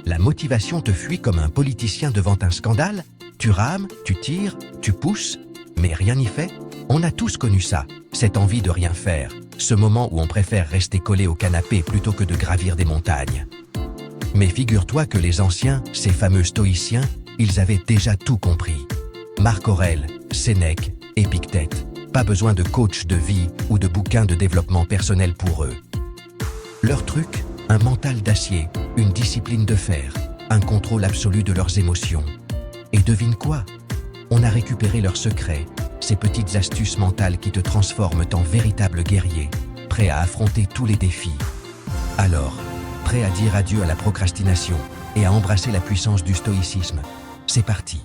La motivation te fuit comme un politicien devant un scandale? Tu rames, tu tires, tu pousses, mais rien n'y fait? On a tous connu ça, cette envie de rien faire, ce moment où on préfère rester collé au canapé plutôt que de gravir des montagnes. Mais figure-toi que les anciens, ces fameux stoïciens, ils avaient déjà tout compris. Marc Aurèle, Sénèque, Épictète, pas besoin de coach de vie ou de bouquins de développement personnel pour eux. Leur truc, un mental d'acier, une discipline de fer, un contrôle absolu de leurs émotions. Et devine quoi? On a récupéré leurs secrets, ces petites astuces mentales qui te transforment en véritable guerrier, prêt à affronter tous les défis. Alors, prêt à dire adieu à la procrastination et à embrasser la puissance du stoïcisme. C'est parti.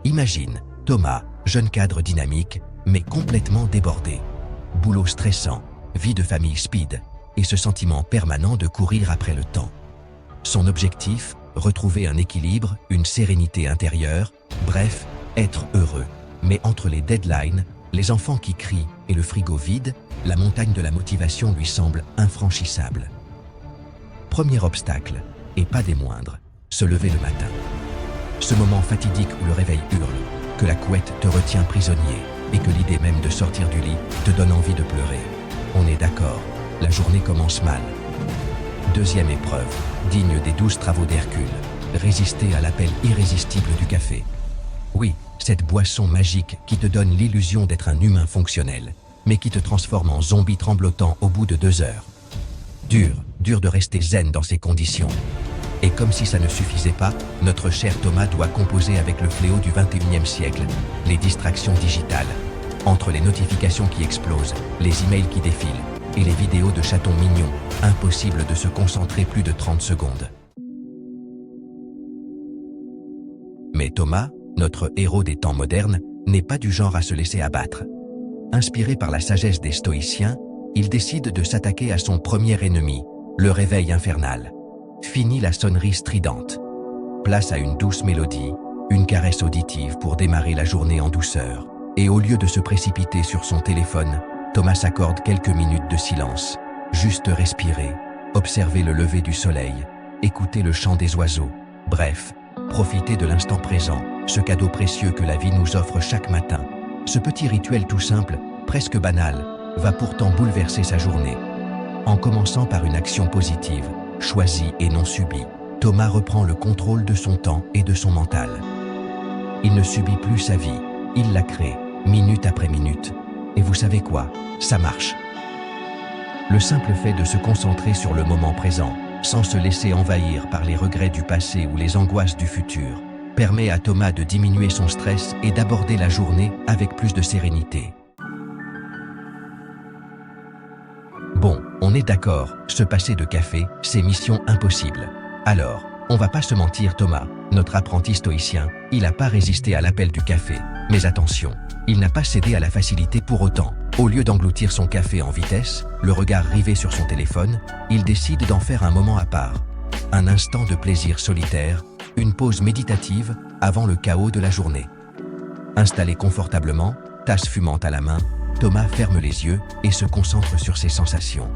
Imagine Thomas, jeune cadre dynamique, mais complètement débordé. Boulot stressant, vie de famille speed, et ce sentiment permanent de courir après le temps. Son objectif, retrouver un équilibre, une sérénité intérieure, bref, être heureux. Mais entre les deadlines, les enfants qui crient et le frigo vide, la montagne de la motivation lui semble infranchissable. Premier obstacle, et pas des moindres, se lever le matin. Ce moment fatidique où le réveil hurle, que la couette te retient prisonnier et que l'idée même de sortir du lit te donne envie de pleurer. On est d'accord, la journée commence mal. Deuxième épreuve, digne des 12 travaux d'Hercule, résister à l'appel irrésistible du café. Oui, cette boisson magique qui te donne l'illusion d'être un humain fonctionnel, mais qui te transforme en zombie tremblotant au bout de 2 heures. Dur de rester zen dans ces conditions. Et comme si ça ne suffisait pas, notre cher Thomas doit composer avec le fléau du 21e siècle, les distractions digitales. Entre les notifications qui explosent, les emails qui défilent et les vidéos de chatons mignons, impossible de se concentrer plus de 30 secondes. Mais Thomas, notre héros des temps modernes, n'est pas du genre à se laisser abattre. Inspiré par la sagesse des stoïciens, il décide de s'attaquer à son premier ennemi, le réveil infernal. Fini la sonnerie stridente. Place à une douce mélodie, une caresse auditive pour démarrer la journée en douceur. Et au lieu de se précipiter sur son téléphone, Thomas s'accorde quelques minutes de silence. Juste respirer, observer le lever du soleil, écouter le chant des oiseaux. Bref, profiter de l'instant présent, ce cadeau précieux que la vie nous offre chaque matin. Ce petit rituel tout simple, presque banal, va pourtant bouleverser sa journée. En commençant par une action positive, choisie et non subie, Thomas reprend le contrôle de son temps et de son mental. Il ne subit plus sa vie, il la crée, minute après minute. Et vous savez quoi? Ça marche. Le simple fait de se concentrer sur le moment présent, sans se laisser envahir par les regrets du passé ou les angoisses du futur, permet à Thomas de diminuer son stress et d'aborder la journée avec plus de sérénité. Bon, on est d'accord, se passer de café, c'est mission impossible. Alors, on va pas se mentir, Thomas, notre apprenti stoïcien, il n'a pas résisté à l'appel du café. Mais attention, il n'a pas cédé à la facilité pour autant. Au lieu d'engloutir son café en vitesse, le regard rivé sur son téléphone, il décide d'en faire un moment à part. Un instant de plaisir solitaire, une pause méditative avant le chaos de la journée. Installé confortablement, tasse fumante à la main, Thomas ferme les yeux et se concentre sur ses sensations.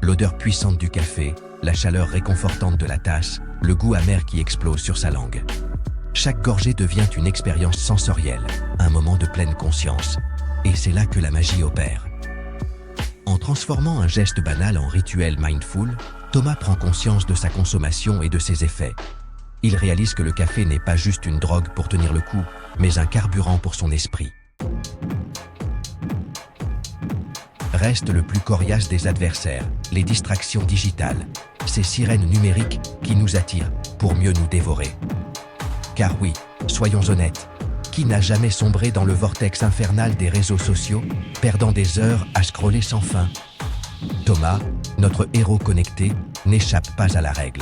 L'odeur puissante du café, la chaleur réconfortante de la tasse, le goût amer qui explose sur sa langue. Chaque gorgée devient une expérience sensorielle, un moment de pleine conscience. Et c'est là que la magie opère. En transformant un geste banal en rituel mindful, Thomas prend conscience de sa consommation et de ses effets. Il réalise que le café n'est pas juste une drogue pour tenir le coup, mais un carburant pour son esprit. Reste le plus coriace des adversaires, les distractions digitales, ces sirènes numériques qui nous attirent pour mieux nous dévorer. Car oui, soyons honnêtes, qui n'a jamais sombré dans le vortex infernal des réseaux sociaux, perdant des heures à scroller sans fin? Thomas, notre héros connecté, n'échappe pas à la règle.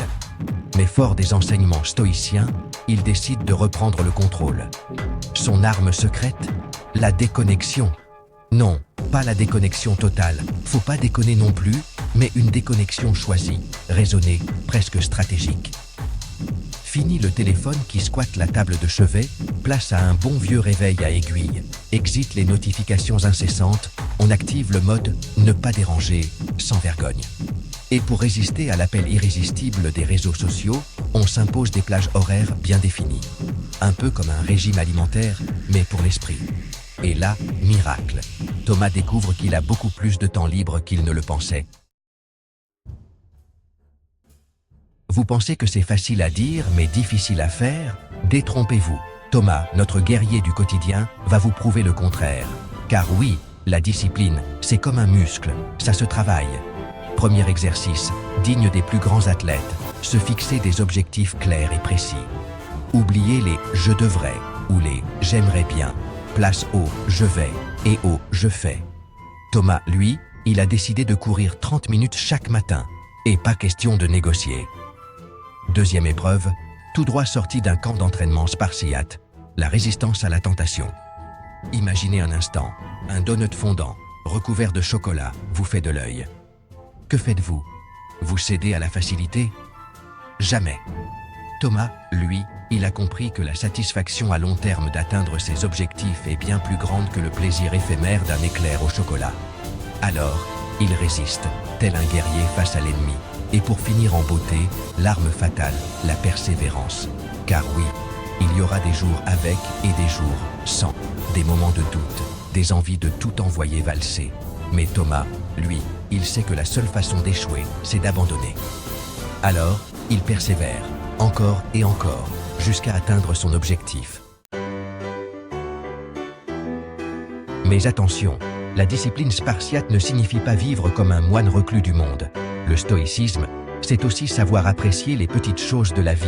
Mais fort des enseignements stoïciens, il décide de reprendre le contrôle. Son arme secrète? La déconnexion. Non, pas la déconnexion totale, faut pas déconner non plus, mais une déconnexion choisie, raisonnée, presque stratégique. Fini le téléphone qui squatte la table de chevet, place à un bon vieux réveil à aiguille. Exit les notifications incessantes, on active le mode « Ne pas déranger » sans vergogne. Et pour résister à l'appel irrésistible des réseaux sociaux, on s'impose des plages horaires bien définies. Un peu comme un régime alimentaire, mais pour l'esprit. Et là, miracle, Thomas découvre qu'il a beaucoup plus de temps libre qu'il ne le pensait. Vous pensez que c'est facile à dire, mais difficile à faire? Détrompez-vous. Thomas, notre guerrier du quotidien, va vous prouver le contraire. Car oui, la discipline, c'est comme un muscle, ça se travaille. Premier exercice, digne des plus grands athlètes, se fixer des objectifs clairs et précis. Oubliez les « je devrais » ou les « j'aimerais bien ». Place au « je vais » et au « je fais ». Thomas, lui, il a décidé de courir 30 minutes chaque matin. Et pas question de négocier. Deuxième épreuve, tout droit sorti d'un camp d'entraînement spartiate, la résistance à la tentation. Imaginez un instant, un donut fondant, recouvert de chocolat, vous fait de l'œil. Que faites-vous? Vous cédez à la facilité? Jamais. Thomas, lui, il a compris que la satisfaction à long terme d'atteindre ses objectifs est bien plus grande que le plaisir éphémère d'un éclair au chocolat. Alors, il résiste, tel un guerrier face à l'ennemi. Et pour finir en beauté, l'arme fatale, la persévérance. Car oui, il y aura des jours avec et des jours sans, des moments de doute, des envies de tout envoyer valser. Mais Thomas, lui, il sait que la seule façon d'échouer, c'est d'abandonner. Alors, il persévère, encore et encore, jusqu'à atteindre son objectif. Mais attention, la discipline spartiate ne signifie pas vivre comme un moine reclus du monde. Le stoïcisme, c'est aussi savoir apprécier les petites choses de la vie,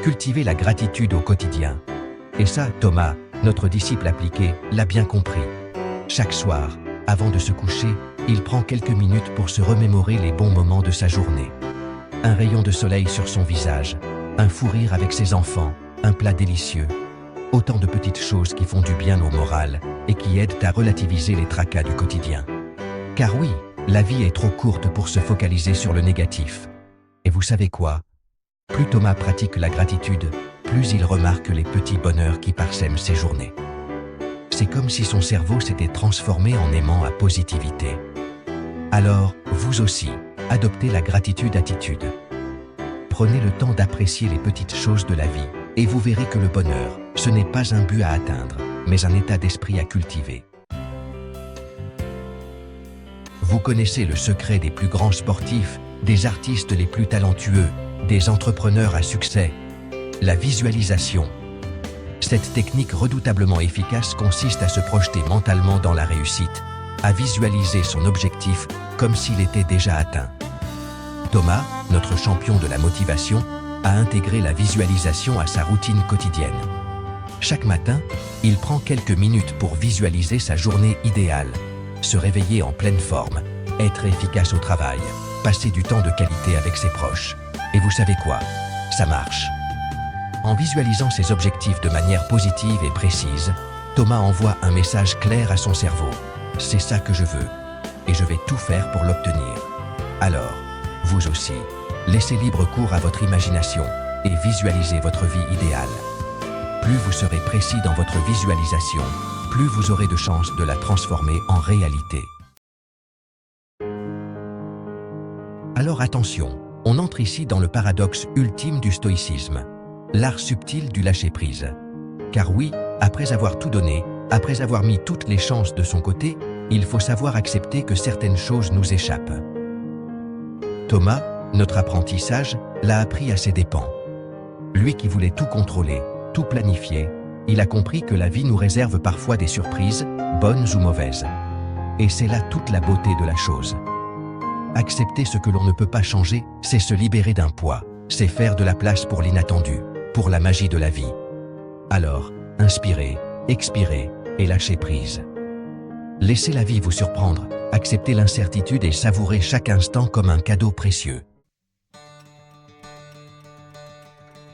cultiver la gratitude au quotidien. Et ça, Thomas, notre disciple appliqué, l'a bien compris. Chaque soir, avant de se coucher, il prend quelques minutes pour se remémorer les bons moments de sa journée. Un rayon de soleil sur son visage, un fou rire avec ses enfants, un plat délicieux. Autant de petites choses qui font du bien au moral et qui aident à relativiser les tracas du quotidien. Car oui, la vie est trop courte pour se focaliser sur le négatif. Et vous savez quoi? Plus Thomas pratique la gratitude, plus il remarque les petits bonheurs qui parsèment ses journées. C'est comme si son cerveau s'était transformé en aimant à positivité. Alors, vous aussi, adoptez la gratitude-attitude. Prenez le temps d'apprécier les petites choses de la vie, et vous verrez que le bonheur, ce n'est pas un but à atteindre, mais un état d'esprit à cultiver. Vous connaissez le secret des plus grands sportifs, des artistes les plus talentueux, des entrepreneurs à succès. La visualisation. Cette technique redoutablement efficace consiste à se projeter mentalement dans la réussite, à visualiser son objectif comme s'il était déjà atteint. Thomas, notre champion de la motivation, a intégré la visualisation à sa routine quotidienne. Chaque matin, il prend quelques minutes pour visualiser sa journée idéale, se réveiller en pleine forme, être efficace au travail, passer du temps de qualité avec ses proches. Et vous savez quoi? Ça marche. En visualisant ses objectifs de manière positive et précise, Thomas envoie un message clair à son cerveau. C'est ça que je veux, et je vais tout faire pour l'obtenir. Alors, vous aussi, laissez libre cours à votre imagination et visualisez votre vie idéale. Plus vous serez précis dans votre visualisation, plus vous aurez de chances de la transformer en réalité. Alors attention, on entre ici dans le paradoxe ultime du stoïcisme, l'art subtil du lâcher-prise. Car oui, après avoir tout donné, après avoir mis toutes les chances de son côté, il faut savoir accepter que certaines choses nous échappent. Thomas, notre apprentissage, l'a appris à ses dépens. Lui qui voulait tout contrôler, tout planifier, il a compris que la vie nous réserve parfois des surprises, bonnes ou mauvaises. Et c'est là toute la beauté de la chose. Accepter ce que l'on ne peut pas changer, c'est se libérer d'un poids, c'est faire de la place pour l'inattendu, pour la magie de la vie. Alors, inspirez, expirez et lâchez prise. Laissez la vie vous surprendre, acceptez l'incertitude et savourez chaque instant comme un cadeau précieux.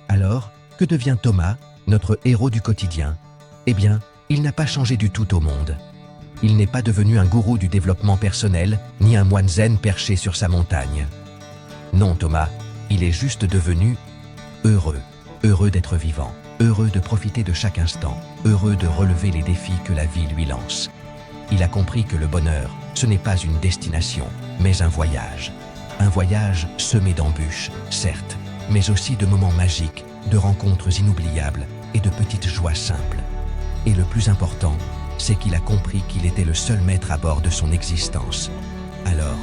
Alors, que devient Thomas, notre héros du quotidien? Eh bien, il n'a pas changé du tout au monde. Il n'est pas devenu un gourou du développement personnel, ni un moine zen perché sur sa montagne. Non, Thomas, il est juste devenu heureux. Heureux d'être vivant, heureux de profiter de chaque instant, heureux de relever les défis que la vie lui lance. Il a compris que le bonheur, ce n'est pas une destination, mais un voyage. Un voyage semé d'embûches, certes, mais aussi de moments magiques, de rencontres inoubliables et de petites joies simples. Et le plus important, c'est qu'il a compris qu'il était le seul maître à bord de son existence. Alors,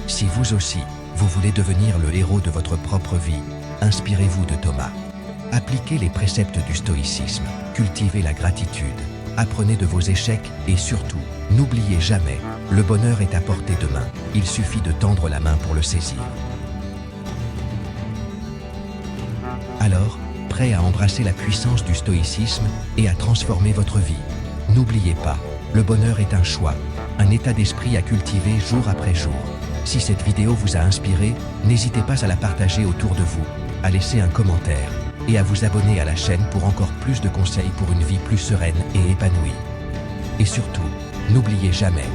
si vous aussi, vous voulez devenir le héros de votre propre vie, inspirez-vous de Thomas. Appliquez les préceptes du stoïcisme, cultivez la gratitude, apprenez de vos échecs et surtout, n'oubliez jamais, le bonheur est à portée de main, il suffit de tendre la main pour le saisir. Alors, prêt à embrasser la puissance du stoïcisme et à transformer votre vie? N'oubliez pas, le bonheur est un choix, un état d'esprit à cultiver jour après jour. Si cette vidéo vous a inspiré, n'hésitez pas à la partager autour de vous, à laisser un commentaire et à vous abonner à la chaîne pour encore plus de conseils pour une vie plus sereine et épanouie. Et surtout, n'oubliez jamais,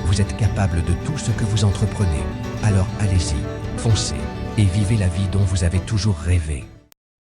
vous êtes capable de tout ce que vous entreprenez. Alors allez-y, foncez et vivez la vie dont vous avez toujours rêvé.